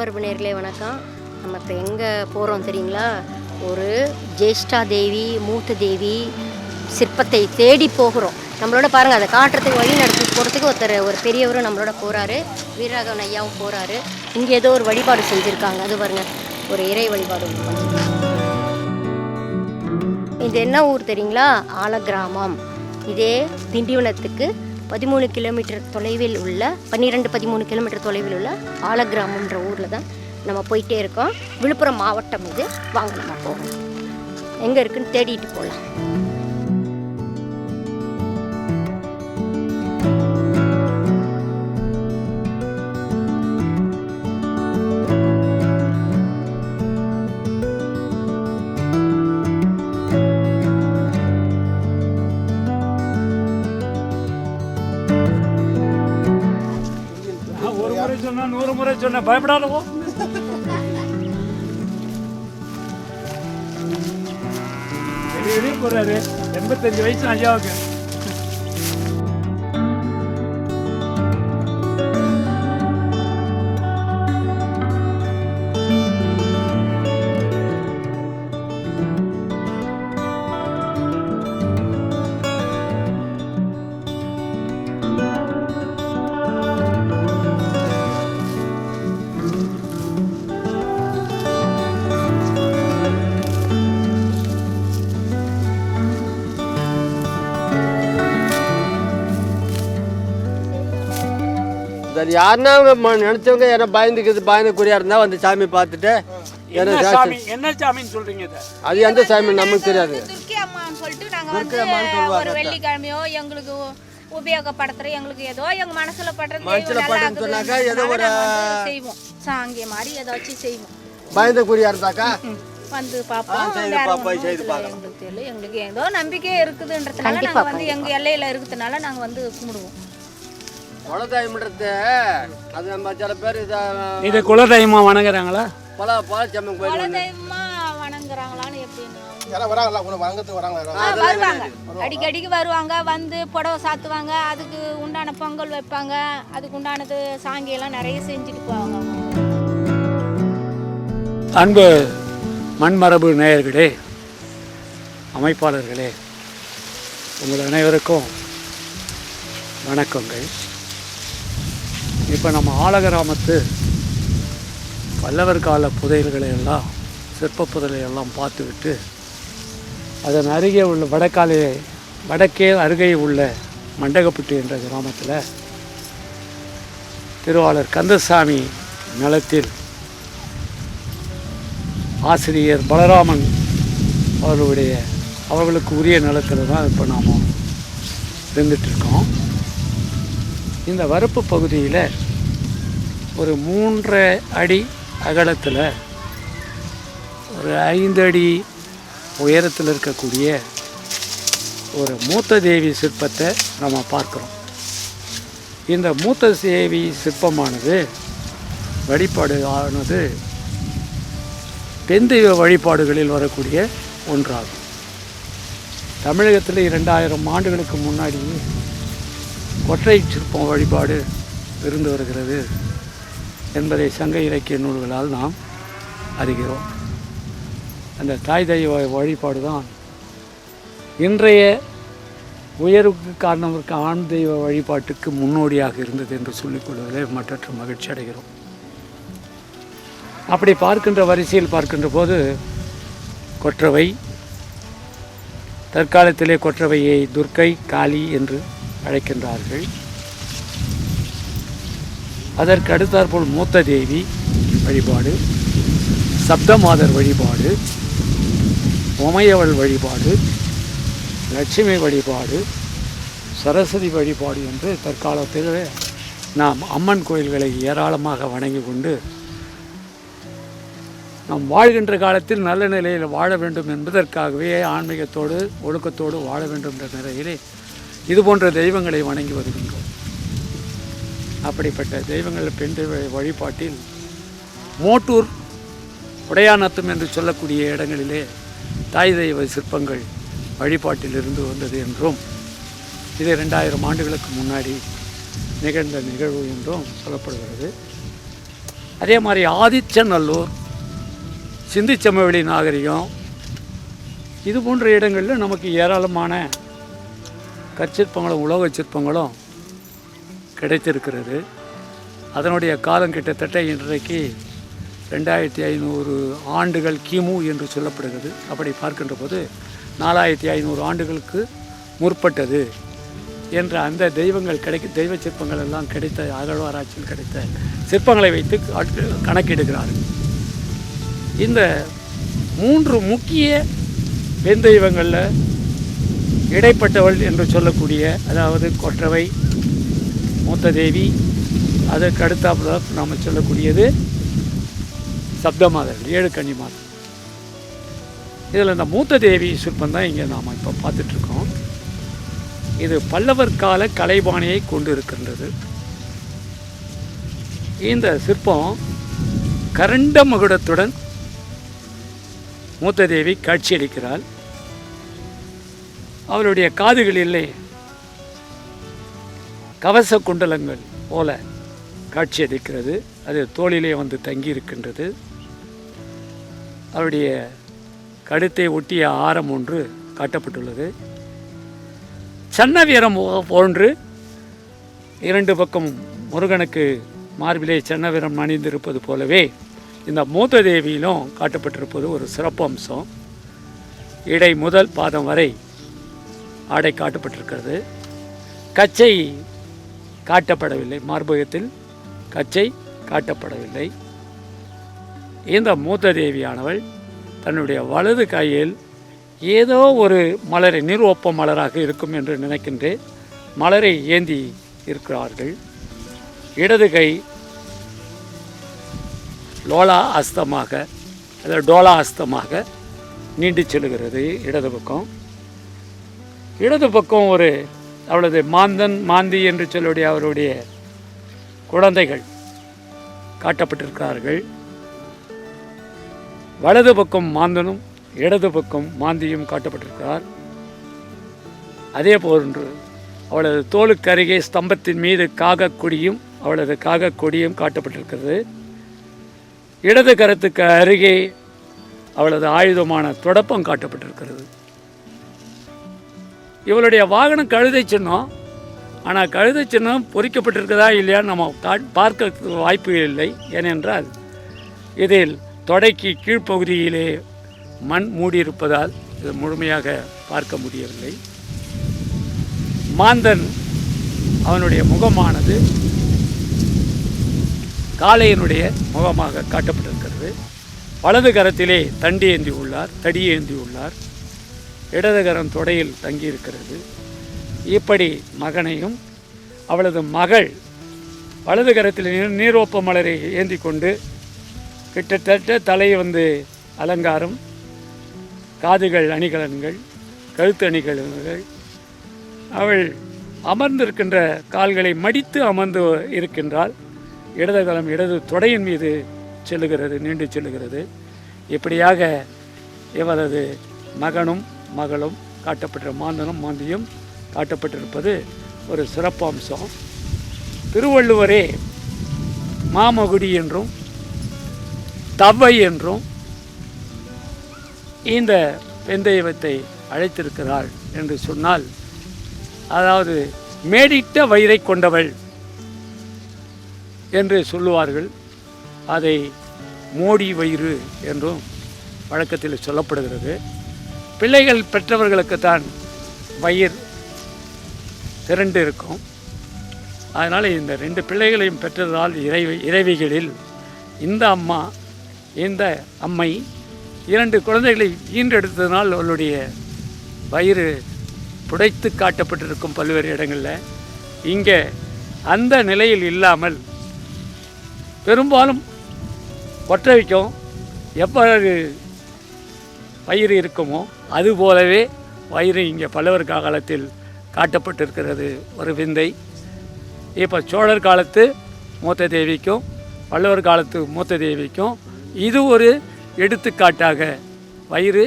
மரபு நேயர்களே வணக்கம். நம்ம இப்போ எங்கே போகிறோம் தெரியுங்களா? ஒரு ஜேஷ்டா தேவி மூத்த தேவி சிற்பத்தை தேடி போகிறோம். நம்மளோட பாருங்கள், அதை காட்டுறதுக்கு வழி நடத்தி போகிறதுக்கு ஒரு பெரியவரும் நம்மளோட போகிறாரு. வீரராகவன் ஐயாவும் போகிறாரு. இங்கே ஏதோ ஒரு வழிபாடு செஞ்சுருக்காங்க. அது பாருங்கள், ஒரு இறை வழிபாடு. இது என்ன ஊர் தெரியுங்களா? ஆலகிராமம். இதே திண்டிவனத்துக்கு 13 கிலோமீட்டர் தொலைவில் உள்ள 13 கிலோமீட்டர் தொலைவில் உள்ள ஆலகிராமன்ற ஊரில் தான் நம்ம போயிட்டே இருக்கோம். விழுப்புரம் மாவட்டம் இது. வாங்க நம்ம போகணும். எங்கே இருக்குன்னு தேடிட்டு போகலாம். சொன்னா 100 முறை சொன்ன பயப்படாதவோ. வெளியே போறாரு. 85 வயசு ஐயாவுக்கு. சரி, யாருன்னா அவங்க நினைச்சவங்க யாரா பயந்துக்குறியா இருந்தா வந்து சாமி பார்த்துட்டு என்ன சாமின்னு சொல்றீங்க? அது எந்த சாமி நமக்கு தெரியாது. துர்க்கி அம்மான்னு சொல்லிட்டு நாங்க வந்து ஒரு வெள்ளிக்கிழமையோ எங்களுக்கு உபயோகப்படுத்துற எங்களுக்கு ஏதோ எங்க மனசுல படுறதுனாக்கா ஏதோ ஒரு செய்வோம். சாங்கிய மாதிரி ஏதாச்சும் செய்வோம். பயந்துக்குறியா இருந்தாக்கா வந்து பாப்போம். எங்களுக்கு ஏதோ நம்பிக்கை இருக்குதுன்றதுனால நாங்க வந்து எங்க எல்லையில இருக்கிறதுனால நாங்க வந்து கும்பிடுவோம். குலதெய்வம்ன்றது அது நம்ம சில பேர் இது குலதெய்வமா வணங்குறாங்களா? குலதெய்வமா வணங்குறாங்களான்னு எப்படின்னு வருவாங்க. அடிக்கடிக்கு வருவாங்க. வந்து புடவை சாத்துவாங்க. அதுக்கு உண்டான பொங்கல் வைப்பாங்க. அதுக்கு உண்டானது சாங்கியெல்லாம் நிறைய செஞ்சுட்டு போவாங்க. அன்பு மண்மரபு நேயர்களே, அமைப்பாளர்களே, உங்கள் அனைவருக்கும் வணக்கங்கள். இப்போ நம்ம ஆலகிராமத்து பல்லவர் கால புதையல்களை எல்லாம் சிற்ப புதையலை எல்லாம் பார்த்துவிட்டு அதன் அருகே உள்ள வடக்கே அருகே உள்ள மண்டகப்பட்டி என்ற கிராமத்தில் திருவாளர் கந்தசாமி நிலத்தில் ஆசிரியர் பலராமன் அவர்களுக்கு உரிய நிலத்தில் தான் இப்போ நாம் இருந்துகிட்ருக்கோம். இந்த வரப்பு பகுதியில் ஒரு 3 அடி அகலத்தில் ஒரு 5 அடி உயரத்தில் இருக்கக்கூடிய ஒரு மூத்த தேவி சிற்பத்தை நம்ம பார்க்குறோம். இந்த மூத்த தேவி சிற்பமானது வழிபாடு ஆனது பெண் தெய்வ வழிபாடுகளில் வரக்கூடிய ஒன்றாகும். தமிழகத்தில் 2000 ஆண்டுகளுக்கு முன்னாடியே ஒற்றை சிற்பம் வழிபாடு இருந்து வருகிறது என்பதை சங்க இலக்கிய நூல்களால் நாம் அறிகிறோம். அந்த தாய் தெய்வ வழிபாடு தான் இன்றைய உயர்வுக்கு காரணம் ஆண் தெய்வ வழிபாட்டுக்கு முன்னோடியாக இருந்தது என்று சொல்லிக்கொள்வதில் மற்றற்ற மகிழ்ச்சி அடைகிறோம். அப்படி பார்க்கின்ற வரிசையில் பார்க்கின்ற போது கொற்றவை, தற்காலத்திலே கொற்றவையை துர்க்கை, காளி என்று அழைக்கின்றார்கள். அதற்கு அடுத்தாற்போல் மூத்த தேவி வழிபாடு, சப்தமாதர் வழிபாடு, உமையவள் வழிபாடு, லட்சுமி வழிபாடு, சரஸ்வதி வழிபாடு என்று தற்காலத்தில் நாம் அம்மன் கோயில்களை ஏராளமாக வணங்கி கொண்டு நாம் வாழ்கின்ற காலத்தில் நல்ல நிலையில் வாழ வேண்டும் என்பதற்காகவே ஆன்மீகத்தோடு ஒழுக்கத்தோடு வாழ வேண்டும் என்ற நிலையிலே இது போன்ற தெய்வங்களை வணங்கி வருகின்றோம். அப்படிப்பட்ட தெய்வங்கள் பெண் தெய்வ வழிபாட்டில் மோட்டூர், உடையாநத்தம் என்று சொல்லக்கூடிய இடங்களிலே தாய் தெய்வ சிற்பங்கள் வழிபாட்டில் இருந்து வந்தது என்றும் இது 2000 ஆண்டுகளுக்கு முன்னாடி நிகழ்ந்த நிகழ்வு என்றும் சொல்லப்படுகிறது. அதே மாதிரி ஆதிச்சநல்லூர், சிந்திச்சமவெளி நாகரிகம், இது போன்ற இடங்களில் நமக்கு ஏராளமான கற்சிற்பங்களும் உலோக சிற்பங்களும் கிடைத்திருக்கிறது. அதனுடைய காலம் கிட்டத்தட்ட இன்றைக்கு 2500 ஆண்டுகள் கிமு என்று சொல்லப்படுகிறது. அப்படி பார்க்கின்ற போது 4500 ஆண்டுகளுக்கு முற்பட்டது என்ற அந்த தெய்வ சிற்பங்கள் எல்லாம் கிடைத்த அகழ்வாராய்ச்சியில் கிடைத்த சிற்பங்களை வைத்து கணக்கிடுகிறார்கள். இந்த 3 முக்கிய பெண் தெய்வங்களில் இடைப்பட்டவள் என்று சொல்லக்கூடிய, அதாவது கொற்றவை, மூத்த தேவி, அதற்கு அடுத்தாப்புல நாம் சொல்லக்கூடியது சப்தமாதர்கள், 7 கன்னிமாதர். இதில் இந்த மூத்த தேவி சிற்பம் தான் இங்கே நாம் இப்போ பார்த்துட்ருக்கோம். இது பல்லவர் கால கலைபாணியை கொண்டு இருக்கின்றது. இந்த சிற்பம் கரண்ட மகுடத்துடன் மூத்த தேவி காட்சியளிக்கிறாள். அவளுடைய காதுகளிலே கவச குண்டலங்கள் போல காட்சியளிக்கிறது. அது தோளிலே வந்து தங்கி இருக்கின்றது. அவருடைய கழுத்தை ஒட்டிய ஆரம் ஒன்று காட்டப்பட்டுள்ளது. சன்னவீரம் போன்று 2 பக்கம் முருகனுக்கு மார்பிலே சன்னவீரம் அணிந்திருப்பது போலவே இந்த மூத்த தேவியிலும் காட்டப்பட்டிருப்பது ஒரு சிறப்பு அம்சம். இடை முதல் பாதம் வரை ஆடை காட்டப்பட்டிருக்கிறது. கச்சை காட்டப்படவில்லை, மார்பகத்தில் கச்சை காட்டப்படவில்லை. இந்த மூத்த தேவியானவள் தன்னுடைய வலது கையில் ஏதோ ஒரு மலரை, நீர்வொப்ப மலராக இருக்கும் என்று நினைக்கின்றேன், மலரை ஏந்தி இருக்கிறார்கள். இடது கை லோலா அஸ்தமாக, அதாவது டோலா அஸ்தமாக நீண்டு செல்கிறது இடது பக்கம். இடது பக்கம் ஒரு அவளது மாந்தன், மாந்தி என்று சொல்லக்கூடிய அவருடைய குழந்தைகள் காட்டப்பட்டிருக்கிறார்கள். வலது பக்கம் மாந்தனும் இடது பக்கம் மாந்தியும் காட்டப்பட்டிருக்கிறார். அதே போன்று அவளது தோளுக்கு அருகே ஸ்தம்பத்தின் மீது காகக்கொடியும் அவளது காகக்கொடியும் காட்டப்பட்டிருக்கிறது. இடது கரத்துக்கு அருகே அவளது ஆயுதமான தொடப்பம் காட்டப்பட்டிருக்கிறது. இவளுடைய வாகனம் கழுதை சின்னம். ஆனால் கழுதை சின்னம் பொறிக்கப்பட்டிருக்கிறதா இல்லையா நம்ம பார்க்க வாய்ப்பு இல்லை. ஏனென்றால் இதில் தொடைக்கு கீழ்ப்பகுதியிலே மண் மூடியிருப்பதால் இது முழுமையாக பார்க்க முடியவில்லை. மாந்தன் அவனுடைய முகமானது காளையனுடைய முகமாக காட்டப்பட்டிருக்கிறது. வலது கரத்திலே தடி ஏந்தி உள்ளார். இடது கரம் தொடையில் தங்கியிருக்கிறது. இப்படி மகனையும் அவளது மகள் வலது கரத்தில் நீரோப்ப மலரை ஏந்தி கொண்டு கிட்டத்தட்ட தலை வந்து அலங்காரம், காதுகள் அணிகலன்கள், கழுத்து அணிகலன்கள். அவள் அமர்ந்திருக்கின்ற கால்களை மடித்து அமர்ந்து இருக்கின்றாள். இடது கரம் இடது தொடையின் மீது செல்லுகிறது, நீண்டு செல்லுகிறது. இப்படியாக இவரது மகனும் மகளும் காட்டப்பட்ட, மாந்தனும் மாந்தியும் காட்டப்பட்டிருப்பது ஒரு சிறப்பு அம்சம். திருவள்ளுவரே மாமகுடி என்றும் தவ்வை என்றும் இந்த பெண் தெய்வத்தை அழைத்திருக்கிறாள் என்று சொன்னால், அதாவது மேடிட்ட வயிறை கொண்டவள் என்று சொல்லுவார்கள். அதை மோடி வயிறு என்றும் வழக்கத்தில் சொல்லப்படுகிறது. பிள்ளைகள் பெற்றவர்களுக்குத்தான் வயிறு திரண்டு இருக்கும். அதனால் இந்த 2 பிள்ளைகளையும் பெற்றதால் இறைவிகளில் இந்த அம்மை 2 குழந்தைகளை ஈன்றெடுத்ததனால் அவளுடைய வயிறு புடைத்து காட்டப்பட்டிருக்கும் பல்வேறு இடங்களில். இங்கே அந்த நிலையில் இல்லாமல் பெரும்பாலும் ஒற்றைக்கும் எவ்வாறு வயிறு இருக்குமோ அதுபோலவே வயிறு இங்கே பல்லவர் காலத்தில் காட்டப்பட்டிருக்கிறது. ஒரு விந்தை. இப்போ சோழர் காலத்து மூத்த தேவிக்கும் பல்லவர் காலத்து மூத்த தேவிக்கும் இது ஒரு எடுத்துக்காட்டாக வயிறு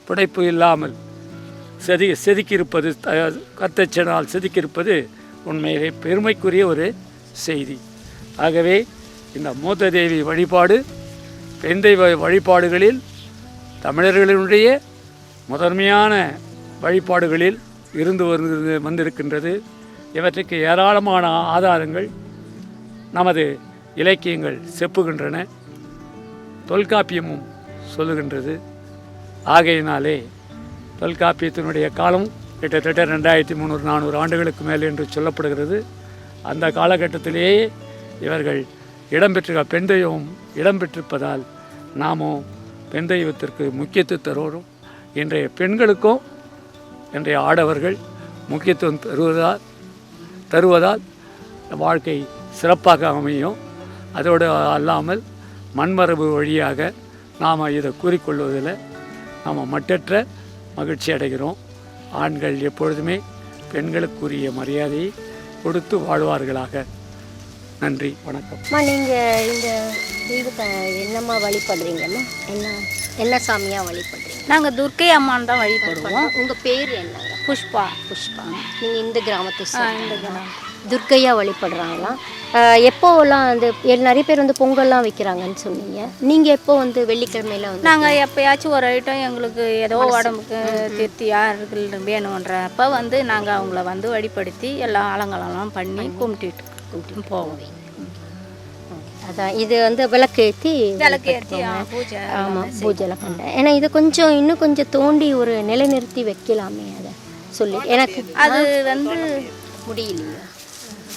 புடைப்பு இல்லாமல் செதுக்கியிருப்பது, கத்தச்சனால் செதுக்கியிருப்பது உண்மையிலே பெருமைக்குரிய ஒரு செய்தி. ஆகவே இந்த மூத்த தேவி வழிபாடு பெண் தெய்வ வழிபாடுகளில் தமிழர்களுடைய முதன்மையான வழிபாடுகளில் இருந்து வந்திருக்கின்றது. இவற்றுக்கு ஏராளமான ஆதாரங்கள் நமது இலக்கியங்கள் செப்புகின்றன, தொல்காப்பியமும் சொல்லுகின்றது. ஆகையினாலே தொல்காப்பியத்தினுடைய காலம் கிட்டத்தட்ட 2300-400 ஆண்டுகளுக்கு மேல் என்று சொல்லப்படுகிறது. அந்த காலகட்டத்திலேயே இவர்கள் பெண் தெய்வம் இடம்பெற்றிருப்பதால் நாமும் பெண் தெய்வத்திற்கு முக்கியத்துவம் இன்றைய பெண்களுக்கும் இன்றைய ஆடவர்கள் முக்கியத்துவம் தருவதால் வாழ்க்கை சிறப்பாக அமையும். அதோடு அல்லாமல் மண்மரபு வழியாக நாம் இதை கூறிக்கொள்வதில் நாம் மட்டற்ற மகிழ்ச்சி அடைகிறோம். ஆண்கள் எப்பொழுதுமே பெண்களுக்குரிய மரியாதையை கொடுத்து வாழ்வார்களாக. நன்றி, வணக்கம். நீங்கள் இந்த தெய்வத்தை என்னம்மா வழிபடுறீங்கம்மா? என்ன சாமியாக வழிபடுறீங்க? நாங்கள் துர்க்கை அம்மான் தான் வழிபடுவோம். உங்கள் பேர் என்னங்க? புஷ்பா. நீங்கள் இந்த கிராமத்தை துர்க்கையா வழிபடுறாங்களாம். எப்போலாம் அந்த நிறைய பேர் வந்து பொங்கல்லாம் வைக்கிறாங்கன்னு சொன்னீங்க. நீங்கள் எப்போ வந்து வெள்ளிக்கிழமையில வந்து? நாங்கள் எப்போயாச்சும் ஒரு ஐட்டம் எங்களுக்கு ஏதோ உடம்புக்கு திருப்தியாக வேணுன்றப்ப வந்து நாங்கள் அவங்கள வந்து வழிபடுத்தி எல்லாம் அலங்காரம்லாம் பண்ணி கும்பிட்டு போவோம். அதான் இது வந்து விளக்கேற்றி பூஜை. ஆமாம், பூஜைலாம் பண்ணுறேன். ஏன்னா இதை இன்னும் கொஞ்சம் தோண்டி ஒரு நிலைநிறுத்தி வைக்கலாமே அதை சொல்லி. எனக்கு அது வந்து முடியலையா?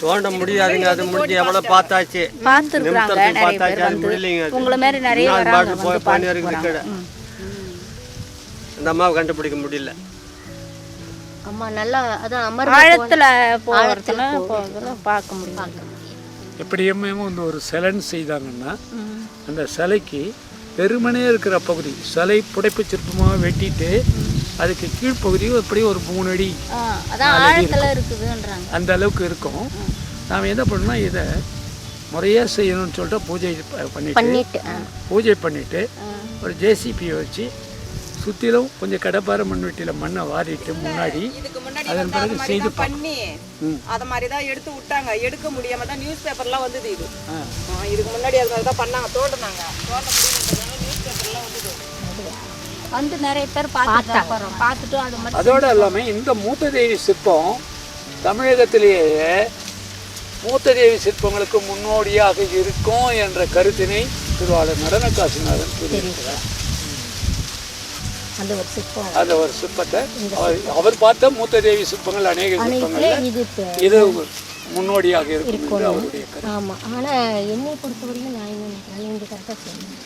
தோண்ட முடியாதுங்க. அது முடிஞ்சு எவ்வளோ பார்த்தாச்சு, பார்த்துருக்குறாங்க நிறைய பேர் வந்து. உங்களை மாதிரி நிறைய இந்த அம்மாவை கண்டுபிடிக்க முடியல. அம்மா நல்லா அதான் ஆழத்தில் போகிறதுல பார்க்க முடியும். எப்படியுமே வந்து ஒரு சிலைன்னு செய்தாங்கன்னா அந்த சிலைக்கு பெருமனே இருக்கிற பகுதி சிலை புடைப்பு சிற்பமாக வெட்டிட்டு அதுக்கு கீழ்ப்பகுதியும் எப்படி ஒரு 3 அடி இருக்குதுன்றாங்க. அந்த அளவுக்கு இருக்கும். நாம் என்ன பண்ணோம்னா இதை முறையாக செய்யணும்னு சொல்லிட்டு பூஜை பண்ணிட்டு ஒரு ஜேசிபியை வச்சு சுற்றிலும் கொஞ்சம் கடப்பார மண்வெட்டியில் மண்ணை வாரிட்டு முன்னாடி அதன் பிறகு செய்து பண்ணி அதை மாதிரி தான் எடுத்து விட்டாங்க. எடுக்க முடியாம தான் நியூஸ் பேப்பர்லாம் வந்தது. இதுக்கு முன்னாடி அது மாதிரி தான் பண்ணாங்க, தோண்டினாங்க. நியூஸ் பேப்பர்லாம் வந்தது வந்து நிறைய பேர் பார்த்துட்டு அது மட்டும். அதோடு இல்லாமல் இந்த மூத்த தேவி சிற்பம் தமிழகத்திலேயே மூத்த தேவி சிற்பங்களுக்கு முன்னோடியாக இருக்கும் என்ற கருத்தினை திருவாளர் நடனக்காசிநாதன் கூறியிருக்கிறார். அந்த ஒரு சிற்பத்தை அவர் பார்த்த மூத்த தேவி சிற்பங்கள் அநேக சிற்பங்கள் இது முன்னோடியாக இருக்கும் அவருடைய கருத்து. ஆமாம். ஆனால் என்னை பொறுத்தவரையும் நான் என்ன நினைக்கிறேன், நீங்கள் கரெக்டாக சொன்னேன்.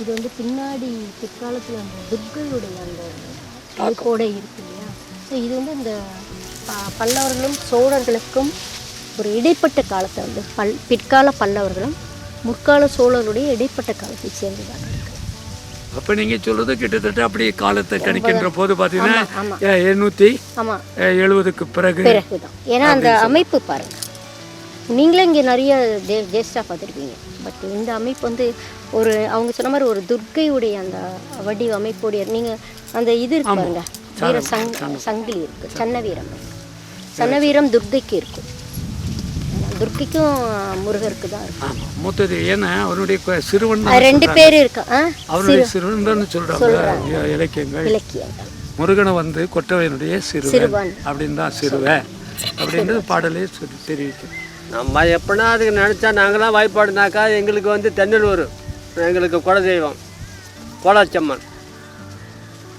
இது வந்து பின்னாடி பிற்காலத்தில் அந்த துர்க்கையுடைய அந்த அழைப்போட இருக்கு இல்லையா? ஸோ இது வந்து இந்த பல்லவர்களும் சோழர்களுக்கும் ஒரு இடைப்பட்ட காலத்தை வந்து பிற்கால பல்லவர்களும் முற்கால சோழர்களுடைய இடைப்பட்ட காலத்தை சேர்ந்ததாக இருக்குது. அப்போ நீங்கள் சொல்கிறது கிட்டத்தட்ட அப்படி காலத்தை கணிக்கின்ற போது பார்த்தீங்கன்னா 870க்கு பிறகு தான். ஏன்னா அந்த அமைப்பு பாருங்கள், நீங்களே இங்கே நிறைய ஜேஸ்டாக பார்த்துருப்பீங்க. பட் இந்த அமைப்பு வந்து ஒரு அவங்க சொன்ன மாதிரி ஒரு துர்க்கையுடைய அந்த வடிவ அமைப்புடைய நீங்கள் அந்த இது இருக்கு பாருங்க, வீர சங்கிலி இருக்குது, சன்னவீரம் துர்க்கைக்கு இருக்கும். துர்க்கைக்கும் முருகருக்கு தான் இருக்கும். மூத்தது ஏன்னா அவருடைய சிறுவன் 2 பேர் இருக்கா, அவருடைய சிறுவன் தான் சொல்றாங்க இலக்கியங்கள். முருகனை வந்து கொற்றவையினுடைய சிறுவன் அப்படின்னு தான் சிறுவன் அப்படின்றது பாடலே தெரிவிக்கும். நம்ம எப்படின்னா அதுக்கு நினச்சா நாங்களாம் வாய்ப்பாடுனாக்கா எங்களுக்கு வந்து தென்னலூர் எங்களுக்கு குலதெய்வம் போலாச்சம்மன்.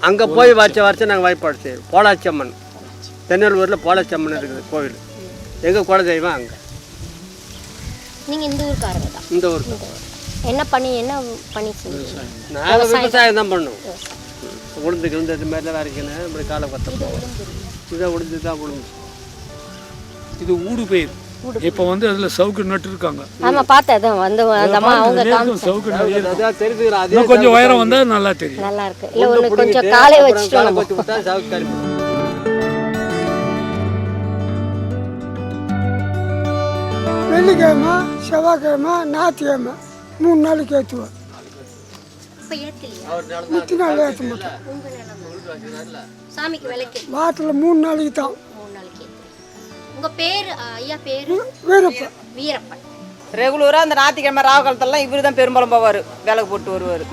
அங்கே போய் வருஷம் நாங்கள் வாய்ப்பாடு செய்வோம். போலாச்சம்மன் தென்னலூரில் போலாச்சம்மன் இருக்குது கோவில். எங்கள் குலதெய்வம் அங்கே. நீங்கள் இந்த ஊருக்காரங்க தான்? இந்த ஊர். என்ன பண்ணி நாங்கள் விவசாயம் தான் பண்ணுவோம். உளுந்து கிழந்து இது மாதிரிலாம் வரைக்கணும். இப்படி காலை கொத்த போவோம். இதை உளுந்து தான் உளுந்து. இது ஊடு பயிர். இப்போ வந்து அதில் சவுக்கு நட்டு இருக்காங்க. ஆமாம், பார்த்தேன். வந்து அவங்க சவுக்கு தெரியுது. கொஞ்சம் உயரம் வந்தால் நல்லா தெரியும். நல்லா இருக்கு. இல்லை ஒன்று கொஞ்சம் காலை வச்சுட்டு விட்டா சவுக்கு கறி. வெள்ளிக்கிழமை, செவ்வாய்க்கிழமை, ஞாயிற்றுக்கிழமை 3 நாளைக்கு ஏற்றுவேன். மித்தி நாள் ஏற்ற மாட்டேன். வாரத்தில் 3 நாளைக்கு தான். உங்கள் பேர்? ஐயா பேர் வீரப்பன். வீரப்பன். ரெகுலராக அந்த ஞாயிற்றுக்கிழமை ராவு காலத்தெல்லாம் இவர் தான் பெரும்பாலும் போவார், விளக்கு போட்டு வருவார்.